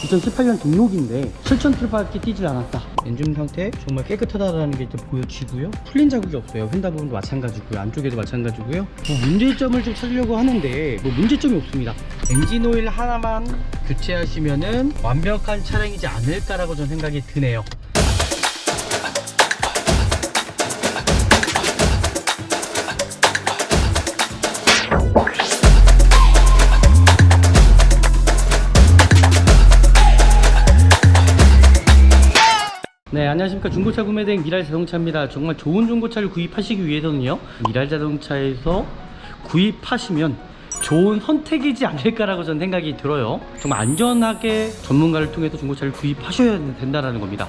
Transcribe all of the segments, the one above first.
2018년 등록인데 7,000km밖에 뛰질 않았다. 엔진 상태 정말 깨끗하다는 게 일단 보여지고요. 풀린 자국이 없어요. 휀다 부분도 마찬가지고요. 안쪽에도 마찬가지고요. 문제점을 좀 찾으려고 하는데 문제점이 없습니다. 엔진 오일 하나만 교체하시면은 완벽한 차량이지 않을까라고 저는 생각이 드네요. 네, 안녕하십니까. 중고차 구매대행 미랄자동차입니다. 정말 좋은 중고차를 구입하시기 위해서는요, 미랄자동차에서 구입하시면 좋은 선택이지 않을까라고 저는 생각이 들어요. 정말 안전하게 전문가를 통해서 중고차를 구입하셔야 된다는 겁니다.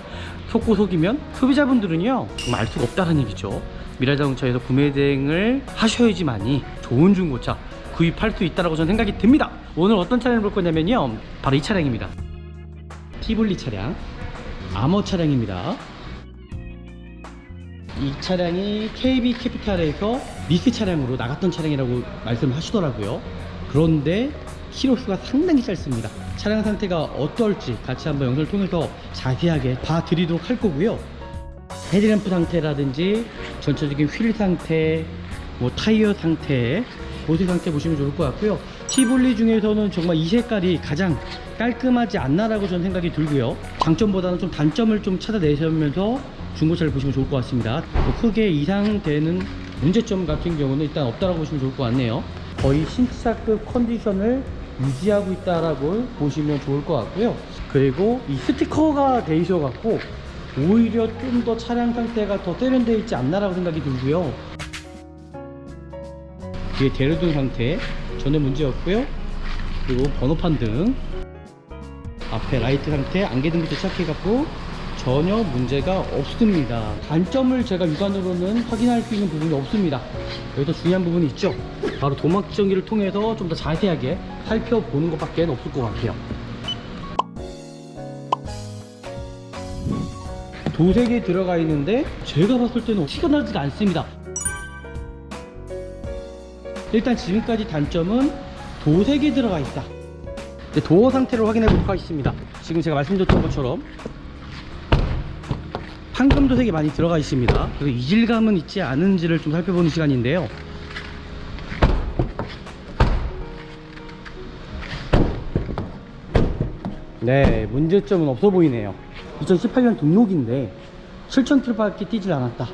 속고 속이면 소비자분들은요 정말 알 수가 없다는 얘기죠. 미랄자동차에서 구매대행을 하셔야지만이 좋은 중고차 구입할 수 있다고 저는 생각이 듭니다. 오늘 어떤 차량을 볼 거냐면요, 바로 이 차량입니다. 티볼리 차량, 아머 차량입니다. 이 차량이 KB 캐피탈에서 리스 차량으로 나갔던 차량이라고 말씀하시더라고요. 그런데 키로수가 상당히 짧습니다. 차량 상태가 어떨지 같이 한번 영상을 통해서 자세하게 봐드리도록 할 거고요. 헤드램프 상태라든지 전체적인 휠 상태, 타이어 상태, 보드 상태 보시면 좋을 것 같고요. 티볼리 중에서는 정말 이 색깔이 가장 깔끔하지 않나라고 저는 생각이 들고요. 장점보다는 좀 단점을 좀 찾아내시면서 중고차를 보시면 좋을 것 같습니다. 크게 이상되는 문제점 같은 경우는 일단 없다라고 보시면 좋을 것 같네요. 거의 신차급 컨디션을 유지하고 있다라고 보시면 좋을 것 같고요. 그리고 이 스티커가 돼 있어 갖고 오히려 좀 더 차량 상태가 더 세련되어 있지 않나라고 생각이 들고요. 뒤에 대로등 상태 전혀 문제 없고요. 그리고 번호판 등, 앞에 라이트 상태, 안개등부터 시작해갖고 전혀 문제가 없습니다. 단점을 제가 육안으로는 확인할 수 있는 부분이 없습니다. 여기서 중요한 부분이 있죠. 바로 도막정기를 통해서 좀 더 자세하게 살펴보는 것밖에 없을 것 같아요. 도색이 들어가 있는데 제가 봤을 때는 티가 나지가 않습니다. 일단 지금까지 단점은 도색이 들어가 있다. 도어 상태를 확인해 보도록 하겠습니다. 지금 제가 말씀드렸던 것처럼 황금 도색이 많이 들어가 있습니다. 그래서 이질감은 있지 않은지를 좀 살펴보는 시간인데요. 네, 문제점은 없어 보이네요. 2018년 등록인데 7,000km밖에 뛰질 않았다.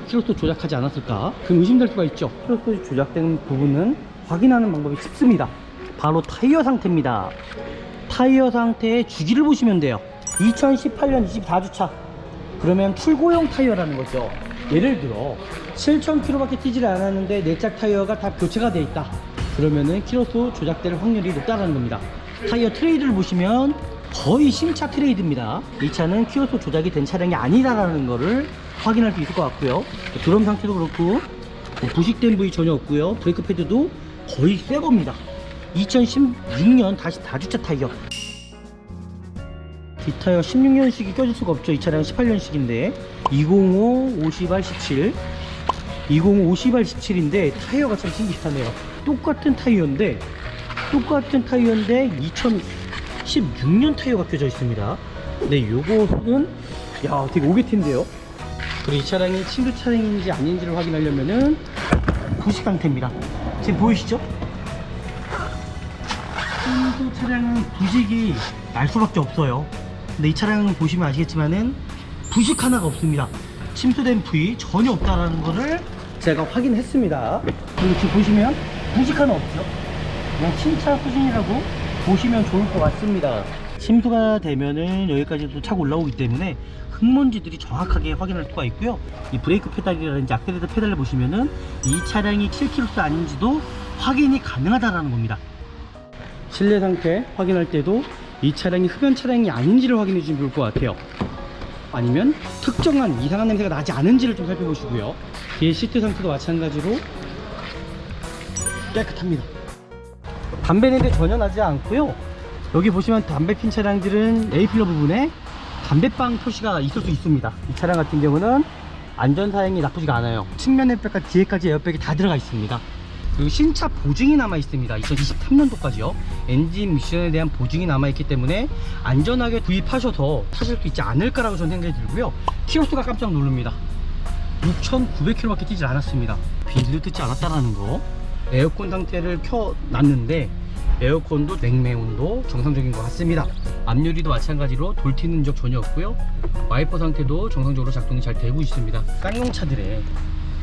키로수 조작하지 않았을까? 그럼 의심될 수가 있죠. 키로수 조작된 부분은 확인하는 방법이 쉽습니다. 바로 타이어 상태입니다. 타이어 상태의 주기를 보시면 돼요. 2018년 24주차 그러면 출고형 타이어라는 거죠. 예를 들어 7,000km밖에 뛰질 않았는데 내 짝 타이어가 다 교체가 돼 있다. 그러면은 키로수 조작될 확률이 높다는 겁니다. 타이어 트레이드를 보시면 거의 신차 트레이드입니다. 이 차는 키로수 조작이 된 차량이 아니다라는 거를 확인할 수 있을 것 같고요. 드럼 상태도 그렇고 부식된 부위 전혀 없고요. 브레이크 패드도 거의 새 겁니다. 2016년 다시 4주차 타이어. 뒷타이어 16년식이 껴질 수가 없죠. 이 차량은 18년식인데 205 50R 17 205 50R 17인데 타이어가 참 신기하네요. 똑같은 타이어인데 2016년 타이어가 껴져 있습니다. 네, 요거는 되게 오게티인데요. 그리고 이 차량이 친구 차량인지 아닌지를 확인하려면은 부식 상태입니다. 지금 보이시죠? 친구 차량은 부식이 날 수밖에 없어요. 근데 이 차량은 보시면 아시겠지만은 부식 하나가 없습니다. 침수된 부위 전혀 없다라는 거를 제가 확인했습니다. 그리고 지금 보시면 부식 하나 없죠? 그냥 신차 수준이라고 보시면 좋을 것 같습니다. 침수가 되면은 여기까지도 차고 올라오기 때문에 흙먼지들이 정확하게 확인할 수가 있고요. 이 브레이크 페달이라든지 악셀레이터 페달을 보시면은 이 차량이 7km 아닌지도 확인이 가능하다라는 겁니다. 실내 상태 확인할 때도 이 차량이 흡연 차량이 아닌지를 확인해 주시면 좋을 것 같아요. 아니면 특정한 이상한 냄새가 나지 않은지를 좀 살펴보시고요. 뒤에 시트 상태도 마찬가지로 깨끗합니다. 담배 냄새 전혀 나지 않고요. 여기 보시면 담배 핀 차량들은 A필러 부분에 담배빵 표시가 있을 수 있습니다. 이 차량 같은 경우는 안전사양이 나쁘지가 않아요. 측면 에어백과 뒤에까지 에어백이 다 들어가 있습니다. 그리고 신차 보증이 남아 있습니다. 2023년도까지요. 엔진 미션에 대한 보증이 남아 있기 때문에 안전하게 구입하셔서 타실 수 있지 않을까라고 저는 생각이 들고요. 키로수가 깜짝 놀랍니다. 6,900km밖에 뛰지 않았습니다. 비닐도 뜯지 않았다라는 거. 에어컨 상태를 켜놨는데 에어컨도 냉매온도 정상적인 것 같습니다. 앞유리도 마찬가지로 돌 튀는 흔적 전혀 없고요. 와이퍼 상태도 정상적으로 작동이 잘 되고 있습니다. 쌍용차들의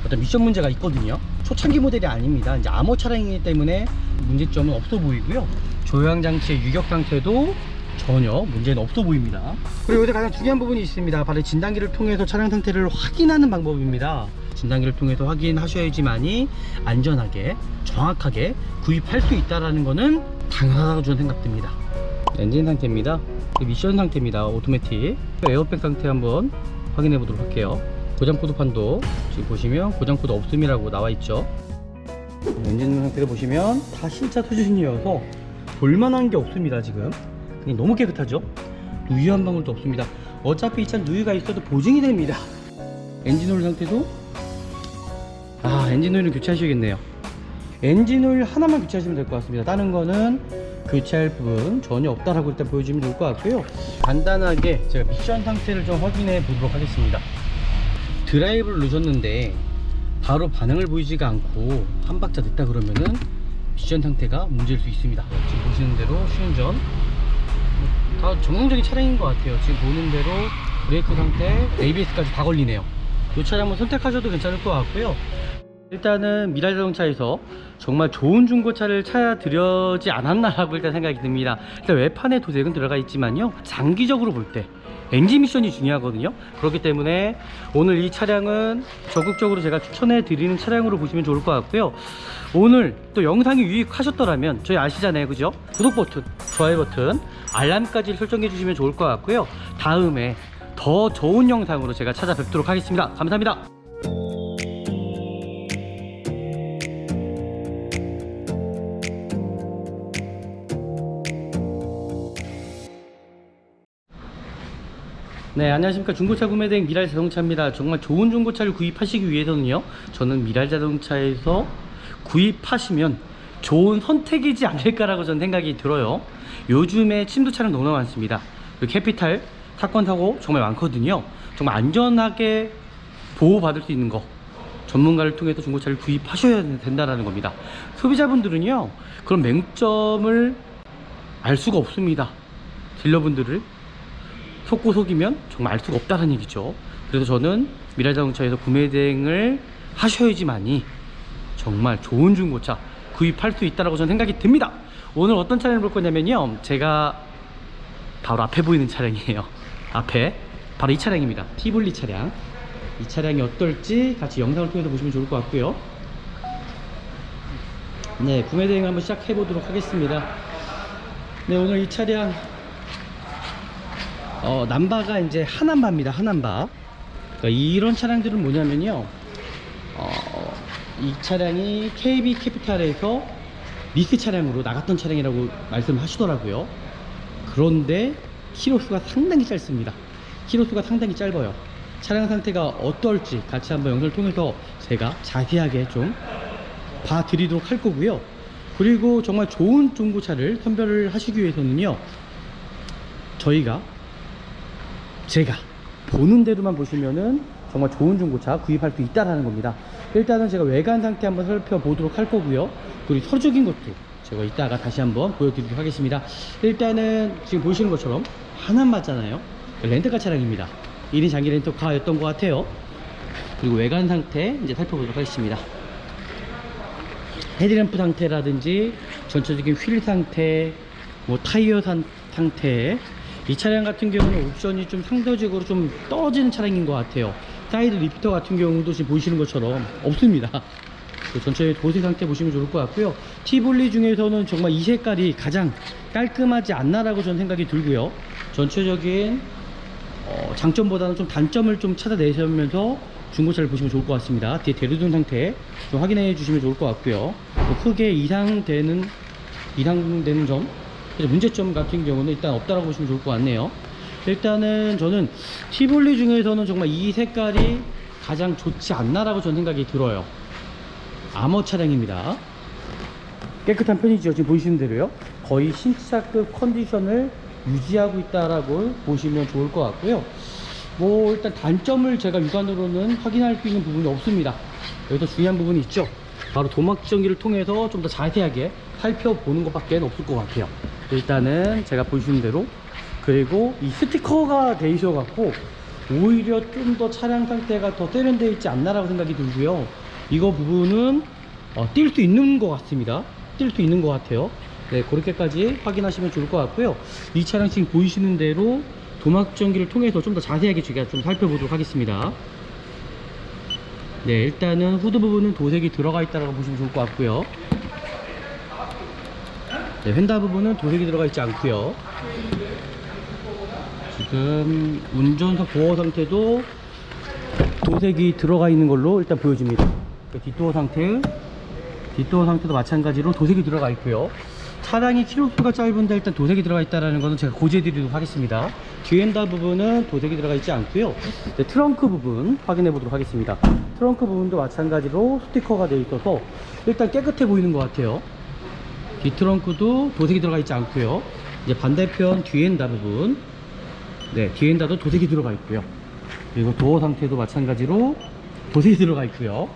어떤 미션 문제가 있거든요. 초창기 모델이 아닙니다. 이제 암호 차량이기 때문에 문제점은 없어 보이고요. 조향장치의 유격 상태도 전혀 문제는 없어 보입니다. 그리고 여기서 가장 중요한 부분이 있습니다. 바로 진단기를 통해서 차량 상태를 확인하는 방법입니다. 진단기를 통해서 확인하셔야지만이 안전하게 정확하게 구입할 수 있다는 것은 당연하다고 저는 생각됩니다. 엔진 상태입니다. 미션 상태입니다. 오토매틱. 에어백 상태 한번 확인해 보도록 할게요. 고장 코드판도 지금 보시면 고장 코드 없음이라고 나와 있죠. 엔진 상태를 보시면 다 신차 수준이어서 볼만한 게 없습니다. 지금 그냥 너무 깨끗하죠. 누유 한 방울도 없습니다. 어차피 이 차는 누유가 있어도 보증이 됩니다. 엔진 오일 상태도 엔진 오일은 교체하셔야겠네요. 엔진 오일 하나만 교체하시면 될 것 같습니다. 다른 거는 교체할 부분 전혀 없다라고 일단 보여주면 좋을 것 같고요. 간단하게 제가 미션 상태를 좀 확인해 보도록 하겠습니다. 드라이브를 넣으셨는데 바로 반응을 보이지가 않고 한 박자 됐다 그러면은 미션 상태가 문제일 수 있습니다. 지금 보시는 대로 시운전 다 정상적인 차량인 것 같아요. 지금 보는 대로 브레이크 상태, ABS까지 다 걸리네요. 이 차량을 선택하셔도 괜찮을 것 같고요. 일단은 미랄자동차에서 정말 좋은 중고차를 찾아드려지 않았나라고 일단 생각이 듭니다. 일단 외판에 도색은 들어가 있지만요, 장기적으로 볼 때 엔진 미션이 중요하거든요. 그렇기 때문에 오늘 이 차량은 적극적으로 제가 추천해 드리는 차량으로 보시면 좋을 것 같고요. 오늘 또 영상이 유익하셨더라면 저희 아시잖아요, 그죠? 구독 버튼, 좋아요 버튼, 알람까지 설정해 주시면 좋을 것 같고요. 다음에 더 좋은 영상으로 제가 찾아뵙도록 하겠습니다. 감사합니다. 네, 안녕하십니까. 중고차 구매대행 미랄자동차입니다. 정말 좋은 중고차를 구입하시기 위해서는요, 저는 미랄자동차에서 구입하시면 좋은 선택이지 않을까라고 저는 생각이 들어요. 요즘에 침도 차량 너무나 많습니다. 그리고 캐피탈 사건 사고 정말 많거든요. 정말 안전하게 보호받을 수 있는 거, 전문가를 통해서 중고차를 구입하셔야 된다는 겁니다. 소비자분들은요, 그런 맹점을 알 수가 없습니다. 딜러분들을 속고 속이면 정말 알 수가 없다는 얘기죠. 그래서 저는 미랄자동차에서 구매 대행을 하셔야지만이 정말 좋은 중고차 구입할 수 있다고 저는 생각이 듭니다. 오늘 어떤 차량을 볼 거냐면요, 제가 바로 앞에 보이는 차량이에요. 앞에 바로 이 차량입니다. 티볼리 차량. 이 차량이 어떨지 같이 영상을 통해서 보시면 좋을 것 같고요. 네, 구매 대행 한번 시작해 보도록 하겠습니다. 네, 오늘 이 차량 남바가 이제 하남바입니다. 하남바. 그러니까 이런 차량들은 뭐냐면요, 이 차량이 KB 캐피탈에서 리스 차량으로 나갔던 차량이라고 말씀하시더라고요. 그런데 키로수가 상당히 짧습니다. 키로수가 상당히 짧아요. 차량 상태가 어떨지 같이 한번 영상을 통해서 제가 자세하게 좀 봐드리도록 할 거고요. 그리고 정말 좋은 중고차를 선별을 하시기 위해서는요, 제가 보는 대로만 보시면은 정말 좋은 중고차 구입할 수 있다라는 겁니다. 일단은 제가 외관 상태 한번 살펴보도록 할 거고요. 그리고 서적인 것도 제가 이따가 다시 한번 보여드리도록 하겠습니다. 일단은 지금 보시는 것처럼 하남 맞잖아요. 렌터카 차량입니다. 1인 장기 렌터카였던 것 같아요. 그리고 외관 상태 이제 살펴보도록 하겠습니다. 헤드램프 상태라든지 전체적인 휠 상태, 뭐 타이어 상태, 이 차량 같은 경우는 옵션이 좀 상대적으로 좀 떨어지는 차량인 것 같아요. 사이드 리프터 같은 경우도 지금 보시는 것처럼 없습니다. 전체 도색 상태 보시면 좋을 것 같고요. 티볼리 중에서는 정말 이 색깔이 가장 깔끔하지 않나라고 저는 생각이 들고요. 전체적인 장점보다는 좀 단점을 좀 찾아내시면서 중고차를 보시면 좋을 것 같습니다. 뒤에 대류등 상태 좀 확인해 주시면 좋을 것 같고요. 크게 이상되는 점, 문제점 같은 경우는 일단 없다라고 보시면 좋을 것 같네요. 일단은 저는 티볼리 중에서는 정말 이 색깔이 가장 좋지 않나라고 저는 생각이 들어요. 암호 차량입니다. 깨끗한 편이죠. 지금 보시는 대로요. 거의 신차급 컨디션을 유지하고 있다라고 보시면 좋을 것 같고요. 뭐 일단 단점을 제가 육안으로는 확인할 수 있는 부분이 없습니다. 여기서 중요한 부분이 있죠. 바로 도막지정기를 통해서 좀 더 자세하게 살펴보는 것밖에 없을 것 같아요. 일단은 제가 보시는 대로, 그리고 이 스티커가 돼 있어 갖고 오히려 좀 더 차량 상태가 더 세련되어 있지 않나라고 생각이 들고요. 이거 부분은 뛸 수 있는 것 같습니다. 뛸 수 있는 것 같아요. 네, 그렇게까지 확인하시면 좋을 것 같고요. 이 차량 지금 보이시는 대로 도막지정기를 통해서 좀 더 자세하게 제가 좀 살펴보도록 하겠습니다. 네, 일단은 후드 부분은 도색이 들어가 있다고 보시면 좋을 것 같고요. 네, 휀다 부분은 도색이 들어가 있지 않고요. 지금 운전석 도어 상태도 도색이 들어가 있는 걸로 일단 보여집니다. 뒷도어 상태도 마찬가지로 도색이 들어가 있고요. 차량이 키로수가 짧은데 일단 도색이 들어가 있다는 것은 제가 고지해 드리도록 하겠습니다. 뒤엔다 부분은 도색이 들어가 있지 않고요. 네, 트렁크 부분 확인해 보도록 하겠습니다. 트렁크 부분도 마찬가지로 스티커가 되어 있어서 일단 깨끗해 보이는 것 같아요. 뒷트렁크도 도색이 들어가 있지 않고요. 이제 반대편 뒤엔다 부분, 네, 뒤엔다도 도색이 들어가 있고요. 그리고 도어 상태도 마찬가지로 도색이 들어가 있고요.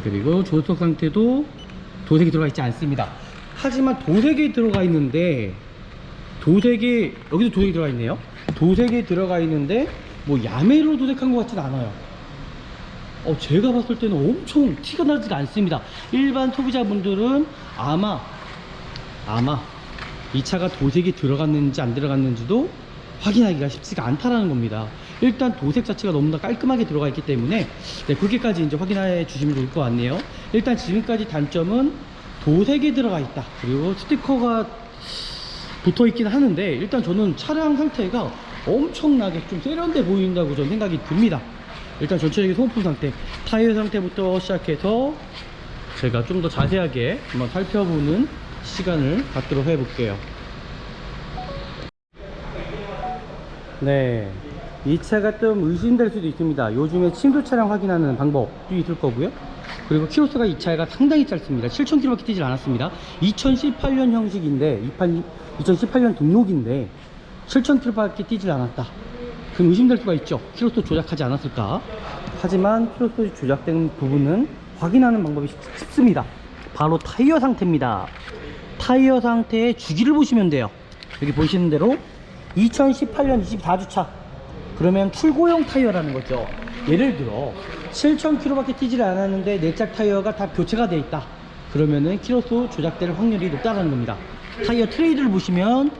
그리고 조수석 상태도 도색이 들어가 있지 않습니다. 하지만 도색이 들어가 있는데, 여기도 도색이 들어가 있네요. 도색이 들어가 있는데 뭐 야매로 도색한 것 같진 않아요. 제가 봤을 때는 엄청 티가 나지가 않습니다. 일반 소비자분들은 아마 이 차가 도색이 들어갔는지 안 들어갔는지도 확인하기가 쉽지가 않다라는 겁니다. 일단 도색 자체가 너무나 깔끔하게 들어가 있기 때문에, 네, 그렇게까지 이제 확인해 주시면 좋을 것 같네요. 일단 지금까지 단점은 도색이 들어가 있다, 그리고 스티커가 붙어 있긴 하는데, 일단 저는 차량 상태가 엄청나게 좀 세련돼 보인다고 저는 생각이 듭니다. 일단 전체적인 소모품 상태, 타이어 상태부터 시작해서 제가 좀 더 자세하게 한번 살펴보는 시간을 갖도록 해볼게요. 네, 이 차가 좀 의심될 수도 있습니다. 요즘에 침수 차량 확인하는 방법도 있을 거고요. 그리고 키로수가 이 차가 상당히 짧습니다. 7,000km밖에 뛰질 않았습니다. 2018년 형식인데 2018년 등록인데 7,000km밖에 뛰질 않았다. 그럼 의심될 수가 있죠. 키로수 조작하지 않았을까. 하지만 키로수 조작된 부분은 확인하는 방법이 쉽습니다. 바로 타이어 상태입니다. 타이어 상태의 주기를 보시면 돼요. 여기 보시는 대로 2018년 24주차, 그러면 출고용 타이어라는 거죠. 예를 들어 7,000km밖에 뛰질 않았는데 내짝 타이어가 다 교체가 되어 있다, 그러면은 키로수 조작될 확률이 높다는 겁니다. 타이어 트레이드를 보시면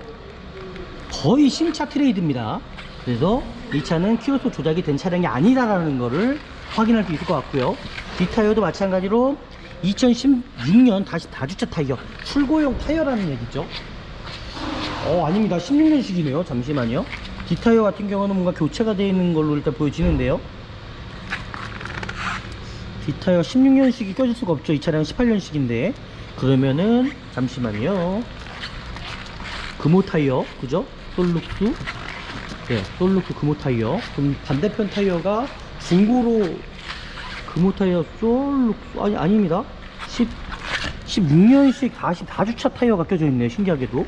거의 신차 트레이드입니다. 그래서 이 차는 키로수 조작이 된 차량이 아니다라는 거를 확인할 수 있을 것 같고요. 뒷타이어도 마찬가지로 2016년 다시 다주차 타이어, 출고용 타이어라는 얘기죠. 아닙니다. 16년식이네요. 잠시만요. 뒷타이어 같은 경우는 뭔가 교체가 되어 있는 걸로 일단 보여지는데요. 뒷타이어 16년식이 껴질 수가 없죠. 이 차량은 18년식인데. 그러면은 잠시만요. 금호 타이어, 그죠? 솔룩스. 네, 솔룩스 금호 타이어. 그럼 반대편 타이어가 중고로 금호 타이어 솔룩스, 아닙니다. 16년식 44주차 타이어가 껴져 있네요. 신기하게도.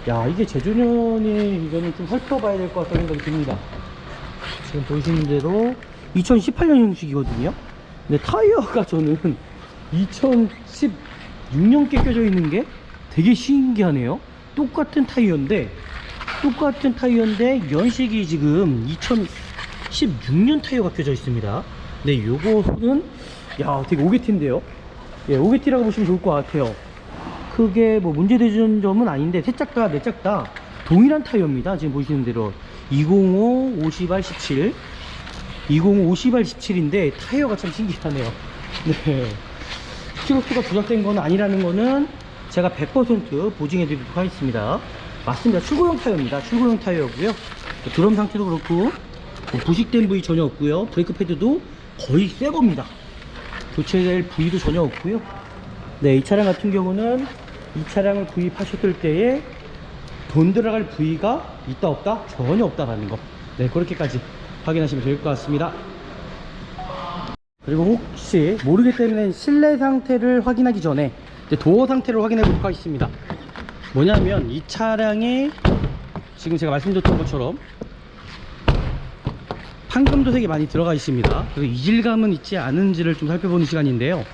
야, 이게 제조년이 이거는 좀 살펴봐야 될 것 같다는 생각이 듭니다. 지금 보시는 대로 2018년 형식이거든요. 근데 타이어가 저는 2016년께 껴져 있는 게 되게 신기하네요. 똑같은 타이어인데 연식이 지금 2016년 타이어가 껴져 있습니다. 네, 요거는 되게 오게티인데요. 예, 오게티라고 보시면 좋을 것 같아요. 크게 뭐 문제되는 점은 아닌데 내짝 다 동일한 타이어입니다. 지금 보시는 대로 205 50R17 50R17인데 타이어가 참 신기하네요. 네, 키로수가 조작된 건 아니라는 거는 제가 100% 보증해 드리도록 하겠습니다. 맞습니다. 출고용 타이어입니다. 출고용 타이어고요. 드럼 상태도 그렇고 부식된 부위 전혀 없고요. 브레이크 패드도 거의 새 겁니다. 교체될 부위도 전혀 없고요. 네, 이 차량 같은 경우는 이 차량을 구입하셨을 때에 돈 들어갈 부위가 있다 없다? 전혀 없다라는 거. 네, 그렇게까지 확인하시면 될 것 같습니다. 그리고 혹시 모르기 때문에 실내 상태를 확인하기 전에 이제 도어 상태를 확인해 보도록 하겠습니다. 뭐냐면 이 차량에 지금 제가 말씀드렸던 것처럼 판금도색이 많이 들어가 있습니다. 그리고 이질감은 있지 않은지를 좀 살펴보는 시간인데요.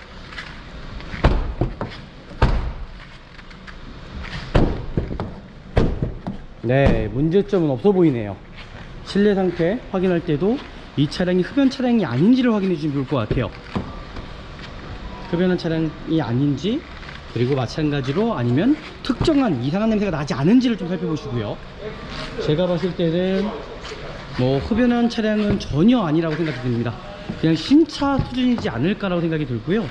네, 문제점은 없어 보이네요. 실내 상태 확인할 때도 이 차량이 흡연 차량이 아닌지를 확인해 주시면 좋을 것 같아요. 흡연한 차량이 아닌지, 그리고 마찬가지로 아니면 특정한 이상한 냄새가 나지 않은지를 좀 살펴보시고요. 제가 봤을 때는 뭐 흡연한 차량은 전혀 아니라고 생각이 듭니다. 그냥 신차 수준이지 않을까라고 생각이 들고요.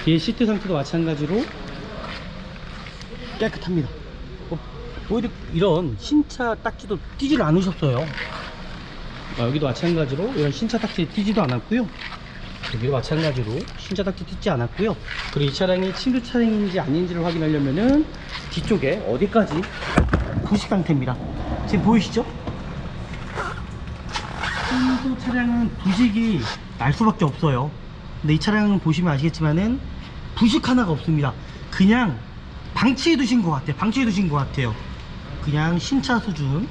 뒤에 시트 상태도 마찬가지로 깨끗합니다. 오히려 이런 신차 딱지도 띄지를 않으셨어요. 여기도 마찬가지로 이런 신차 딱지 띄지도 않았고요. 여기도 마찬가지로 신차 딱지 띄지 않았고요. 그리고 이 차량이 침수 차량인지 아닌지를 확인하려면은 뒤쪽에 어디까지 부식 상태입니다. 지금 보이시죠? 침수 차량은 부식이 날 수밖에 없어요. 근데 이 차량은 보시면 아시겠지만은 부식 하나가 없습니다. 그냥 방치해 두신 것 같아요. 방치해 두신 것 같아요. 그냥 신차 수준,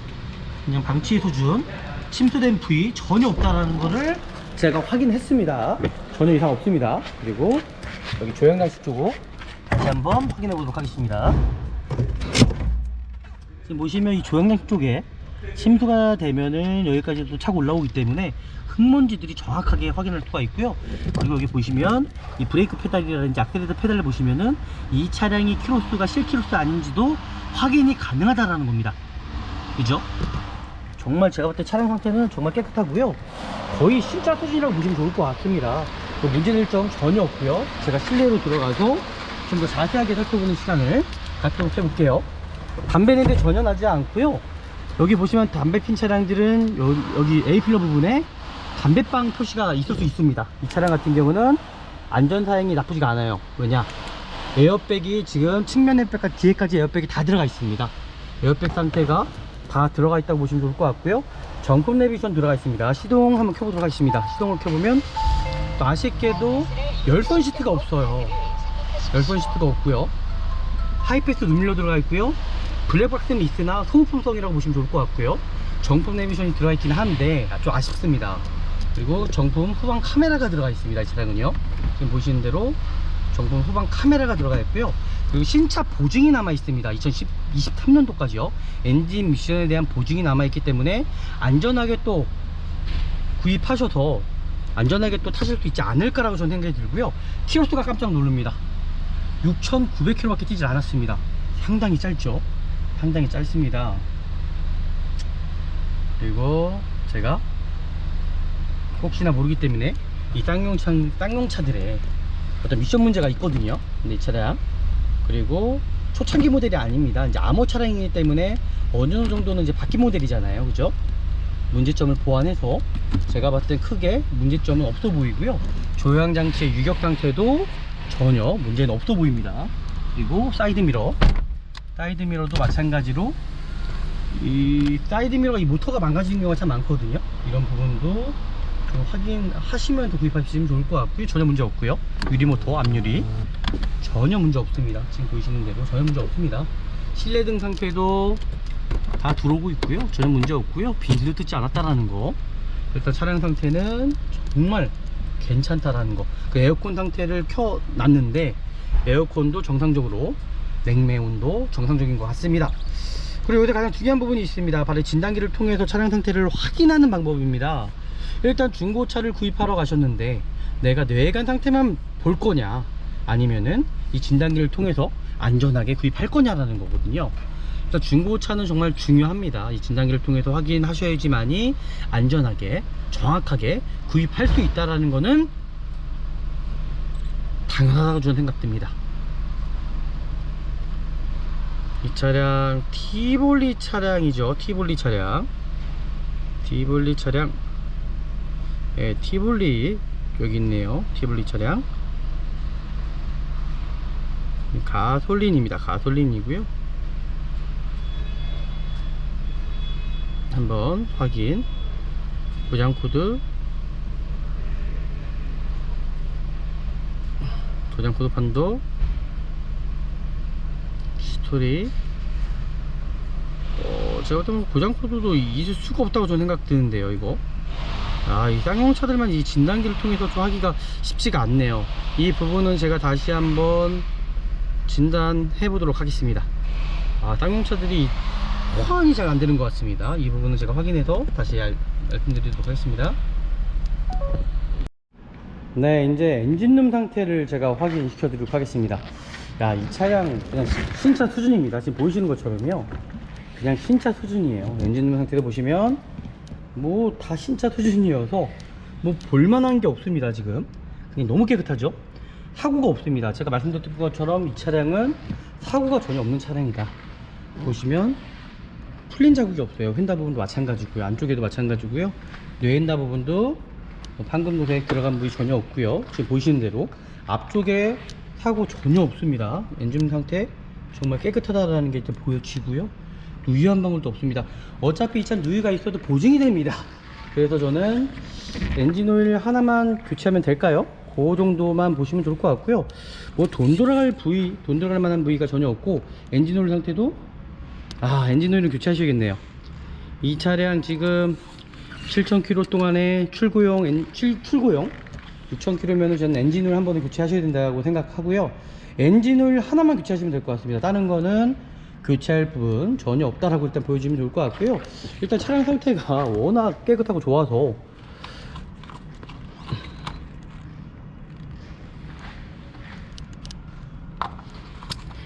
그냥 방치 수준, 침수된 부위 전혀 없다라는 거를 제가 확인했습니다. 전혀 이상 없습니다. 그리고 여기 조향장치 쪽으로 다시 한번 확인해 보도록 하겠습니다. 지금 보시면 이 조향장치 쪽에 침수가 되면은 여기까지도 차고 올라오기 때문에 흙먼지들이 정확하게 확인할 수가 있고요. 그리고 여기 보시면 이 브레이크 페달이라든지 악셀레이터 페달을 보시면은 이 차량이 키로수가 실키로수 아닌지도 확인이 가능하다라는 겁니다. 그죠? 정말 제가 볼 때 차량 상태는 정말 깨끗하고요. 거의 신차 수준이라고 보시면 좋을 것 같습니다. 문제될 점 전혀 없고요. 제가 실내로 들어가서 좀 더 자세하게 살펴보는 시간을 갖도록 해볼게요. 담배 냄새 전혀 나지 않고요. 여기 보시면 담배 핀 차량들은 여기 A필러 부분에 담배빵 표시가 있을 수 있습니다. 이 차량 같은 경우는 안전사양이 나쁘지가 않아요. 왜냐? 에어백이 지금 측면 에어백과 뒤에까지 에어백이 다 들어가 있습니다. 에어백 상태가 다 들어가 있다고 보시면 좋을 것 같고요. 정품 내비게이션 들어가 있습니다. 시동 한번 켜보도록 하겠습니다. 시동을 켜보면 또 아쉽게도 열선 시트가 없어요. 열선 시트가 없고요. 하이패스 눈밀러 들어가 있고요. 블랙박스는 있으나 소모품성이라고 보시면 좋을 것 같고요. 정품 내비게이션이 들어가 있긴 한데 좀 아쉽습니다. 그리고 정품 후방 카메라가 들어가 있습니다. 이 차량은요. 지금 보시는 대로 정품 후방 카메라가 들어가 있고요. 그리고 신차 보증이 남아 있습니다. 2023년도까지요. 엔진 미션에 대한 보증이 남아 있기 때문에 안전하게 또 구입하셔서 안전하게 또 타실 수 있지 않을까라고 저는 생각이 들고요. 키로수가 깜짝 놀랍니다. 6,900km밖에 뛰지 않았습니다. 상당히 짧죠. 상당히 짧습니다. 그리고 제가 혹시나 모르기 때문에 이 쌍용차들의 어떤 미션 문제가 있거든요. 근데 이 차량, 그리고 초창기 모델이 아닙니다. 이제 암호 차량이기 때문에 어느 정도는 이제 바뀐 모델이잖아요. 그죠? 문제점을 보완해서 제가 봤을 땐 크게 문제점은 없어 보이고요. 조향장치의 유격 상태도 전혀 문제는 없어 보입니다. 그리고 사이드미러도 마찬가지로 이 사이드미러가 이 모터가 망가지는 경우가 참 많거든요. 이런 부분도 좀 확인하시면 더 구입하시면 좋을 것 같고요. 전혀 문제 없고요. 유리모터 앞유리 전혀 문제 없습니다. 지금 보이시는 대로 전혀 문제 없습니다. 실내등 상태도 다 들어오고 있고요. 전혀 문제 없고요. 빈티도 뜯지 않았다라는 거. 일단 차량 상태는 정말 괜찮다라는 거. 그 에어컨 상태를 켜 놨는데 에어컨도 정상적으로, 냉매 온도 정상적인 것 같습니다. 그리고 여기서 가장 중요한 부분이 있습니다. 바로 진단기를 통해서 차량 상태를 확인하는 방법입니다. 일단 중고차를 구입하러 가셨는데 내가 내관 상태만 볼 거냐, 아니면은 이 진단기를 통해서 안전하게 구입할 거냐라는 거거든요. 그래서 중고차는 정말 중요합니다. 이 진단기를 통해서 확인하셔야지만이 안전하게 정확하게 구입할 수 있다라는 거는 당연하다고 저는 생각됩니다. 이 차량 티볼리 차량이죠. 티볼리 차량. 예, 티볼리 여기 있네요. 티볼리 차량. 가솔린입니다. 가솔린이고요. 한번 확인. 도장코드 판도 히스토리. 제가 보면 고장 코드도 있을 수가 없다고 저는 생각 드는데요, 이거. 이 쌍용차들만 이 진단기를 통해서 좀 하기가 쉽지가 않네요. 이 부분은 제가 다시 한번 진단해 보도록 하겠습니다. 쌍용차들이 호환이 잘 안 되는 것 같습니다. 이 부분은 제가 확인해서 다시 말씀드리도록 하겠습니다. 네, 이제 엔진룸 상태를 제가 확인시켜 드리도록 하겠습니다. 이 차량 그냥 신차 수준입니다. 지금 보이시는 것처럼요, 그냥 신차 수준이에요. 엔진룸 상태를 보시면 뭐 다 신차 수준이어서 뭐 볼만한 게 없습니다. 지금 그냥 너무 깨끗하죠. 사고가 없습니다. 제가 말씀드렸던 것처럼 이 차량은 사고가 전혀 없는 차량이다. 보시면 풀린 자국이 없어요. 휀다 부분도 마찬가지고요, 안쪽에도 마찬가지고요, 뇌엔다 부분도 방금 도색 들어간 부위 전혀 없고요. 지금 보시는 대로 앞쪽에 사고 전혀 없습니다. 엔진 상태 정말 깨끗하다라는 게 일단 보여지고요. 누유 한 방울도 없습니다. 어차피 이 차는 누유가 있어도 보증이 됩니다. 그래서 저는 엔진오일 하나만 교체하면 될까요? 그 정도만 보시면 좋을 것 같고요. 뭐 돈 들어갈 만한 부위가 전혀 없고, 엔진오일 상태도 엔진오일은 교체하셔야겠네요. 이 차량 지금 7,000km 동안에 출고용 6,000km면 저는 엔진오일 한 번은 교체하셔야 된다고 생각하고요. 엔진오일 하나만 교체하시면 될 것 같습니다. 다른 거는 교체할 부분 전혀 없다라고 일단 보여주면 좋을 것 같고요. 일단 차량 상태가 워낙 깨끗하고 좋아서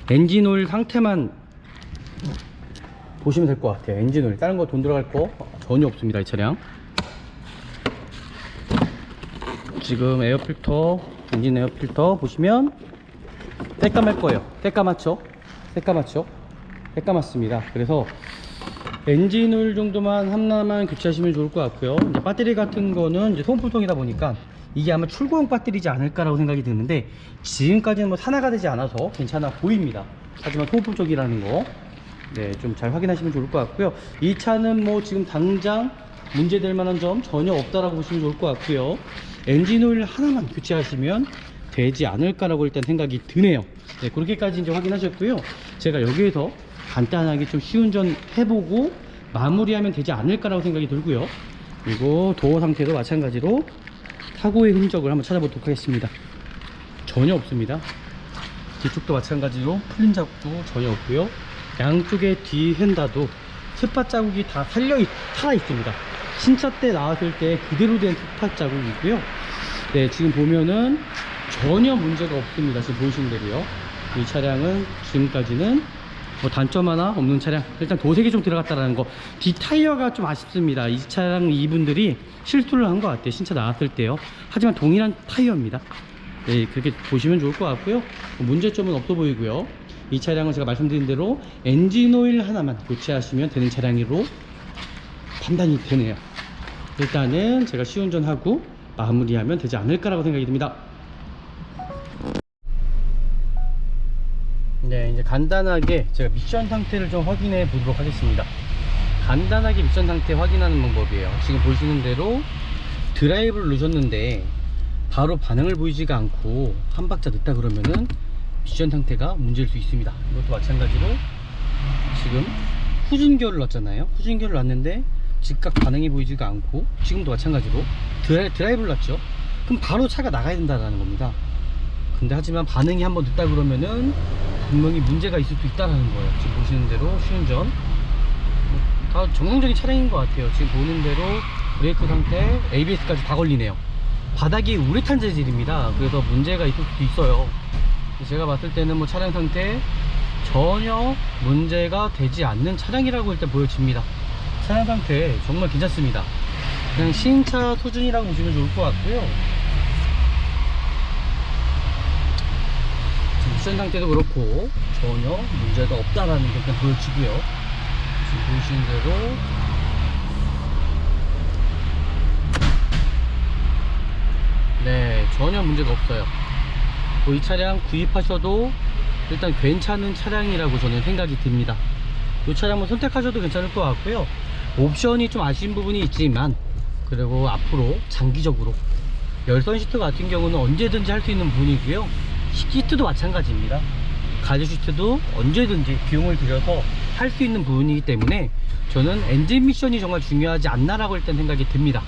엔진오일 상태만 보시면 될 것 같아요. 엔진오일, 다른 거 돈 들어갈 거 전혀 없습니다. 이 차량 지금 에어필터, 엔진 에어필터 보시면 새까말 거예요. 새까맣죠? 새까맣습니다. 그래서 엔진오일 정도만 하나만 교체하시면 좋을 것 같고요. 이제 배터리 같은 거는 이제 소모품통이다 보니까 이게 아마 출고용 배터리지 않을까라고 생각이 드는데, 지금까지는 뭐 산화가 되지 않아서 괜찮아 보입니다. 하지만 소모품 쪽이라는 거 좀 잘 확인하시면 좋을 것 같고요. 이 차는 뭐 지금 당장 문제될 만한 점 전혀 없다라고 보시면 좋을 것 같고요. 엔진오일 하나만 교체하시면 되지 않을까라고 일단 생각이 드네요. 그렇게까지 이제 확인하셨고요. 제가 여기에서 간단하게 좀 시운전 해보고 마무리하면 되지 않을까라고 생각이 들고요. 그리고 도어 상태도 마찬가지로 사고의 흔적을 한번 찾아보도록 하겠습니다. 전혀 없습니다. 뒤쪽도 마찬가지로 풀린 자국도 전혀 없고요. 양쪽의 뒤 휀다도 스팟 자국이 다 살아 있습니다. 신차 때 나왔을 때 그대로 된 스팟 자국이고요. 지금 보면은 전혀 문제가 없습니다. 지금 보시는 대로요. 이 차량은 지금까지는 뭐 단점 하나 없는 차량. 일단 도색이 좀 들어갔다라는 거, 뒷타이어가 좀 아쉽습니다. 이 차량 이분들이 실수를 한 것 같아요, 신차 나왔을 때요. 하지만 동일한 타이어입니다. 그렇게 보시면 좋을 것 같고요. 문제점은 없어 보이고요. 이 차량은 제가 말씀드린 대로 엔진오일 하나만 교체하시면 되는 차량으로 판단이 되네요. 일단은 제가 시운전하고 마무리하면 되지 않을까라고 생각이 듭니다. 이제 간단하게 제가 미션 상태를 좀 확인해 보도록 하겠습니다. 간단하게 미션 상태 확인하는 방법이에요. 지금 보시는 대로 드라이브를 누르셨는데 바로 반응을 보이지가 않고 한 박자 늦다 그러면은 미션 상태가 문제일 수 있습니다. 이것도 마찬가지로 지금 후진기어를 놨잖아요. 후진기어를 놨는데 즉각 반응이 보이지가 않고, 지금도 마찬가지로 드라이브를 놨죠. 그럼 바로 차가 나가야 된다는 겁니다. 근데 하지만 반응이 한번 늦다 그러면은 분명히 문제가 있을 수 있다는 거예요. 지금 보시는 대로 시운전 다 정상적인 차량인 것 같아요. 지금 보는 대로 브레이크 상태, ABS까지 다 걸리네요. 바닥이 우레탄 재질입니다. 그래서 문제가 있을 수도 있어요. 제가 봤을 때는 뭐 차량 상태 전혀 문제가 되지 않는 차량이라고 일단 보여집니다. 차량 상태 정말 괜찮습니다. 그냥 신차 수준이라고 보시면 좋을 것 같고요. 미션 상태도 그렇고 전혀 문제가 없다라는 게 일단 보여지고요. 지금 보시는 대로 전혀 문제가 없어요. 이 차량 구입하셔도 일단 괜찮은 차량이라고 저는 생각이 듭니다. 이 차량을 선택하셔도 괜찮을 것 같고요. 옵션이 좀 아쉬운 부분이 있지만, 그리고 앞으로 장기적으로 열선 시트 같은 경우는 언제든지 할 수 있는 부분이고요. 시트도 마찬가지입니다. 가디슈트도 언제든지 비용을 들여서 할 수 있는 부분이기 때문에 저는 엔진 미션이 정말 중요하지 않나라고 일단 생각이 듭니다.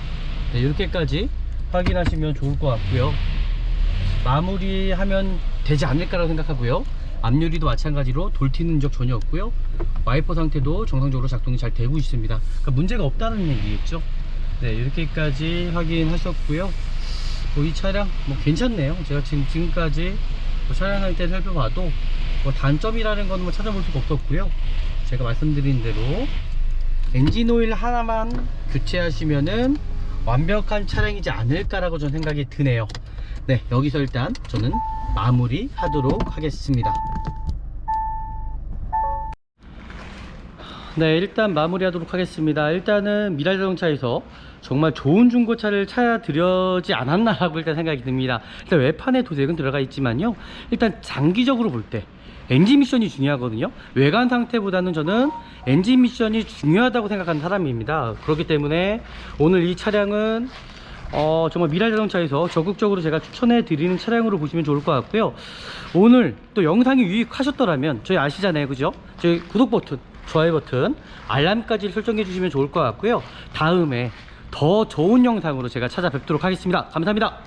네, 이렇게까지 확인하시면 좋을 것 같고요. 마무리하면 되지 않을까라고 생각하고요. 앞유리도 마찬가지로 돌 튀는 적 전혀 없고요. 와이퍼 상태도 정상적으로 작동이 잘 되고 있습니다. 그러니까 문제가 없다는 얘기겠죠. 네, 이렇게까지 확인하셨고요. 이 차량 뭐 괜찮네요. 제가 지금까지 차량 상태를 살펴봐도 뭐 단점이라는 건 뭐 찾아볼 수가 없었고요. 제가 말씀드린 대로 엔진 오일 하나만 교체하시면은 완벽한 차량이지 않을까라고 저는 생각이 드네요. 네, 여기서 일단 저는 마무리 하도록 하겠습니다. 네, 일단 마무리 하도록 하겠습니다. 일단은 미랄 자동차에서 정말 좋은 중고차를 찾아드려지 않았나라고 일단 생각이 듭니다. 일단 외판에 도색은 들어가 있지만요, 일단 장기적으로 볼 때 엔진 미션이 중요하거든요. 외관 상태보다는 저는 엔진 미션이 중요하다고 생각하는 사람입니다. 그렇기 때문에 오늘 이 차량은 정말 미랄 자동차에서 적극적으로 제가 추천해 드리는 차량으로 보시면 좋을 것 같고요. 오늘 또 영상이 유익하셨더라면 저희 아시잖아요, 그죠? 저희 구독 버튼, 좋아요 버튼, 알람까지 설정해 주시면 좋을 것 같고요. 다음에 더 좋은 영상으로 제가 찾아뵙도록 하겠습니다. 감사합니다.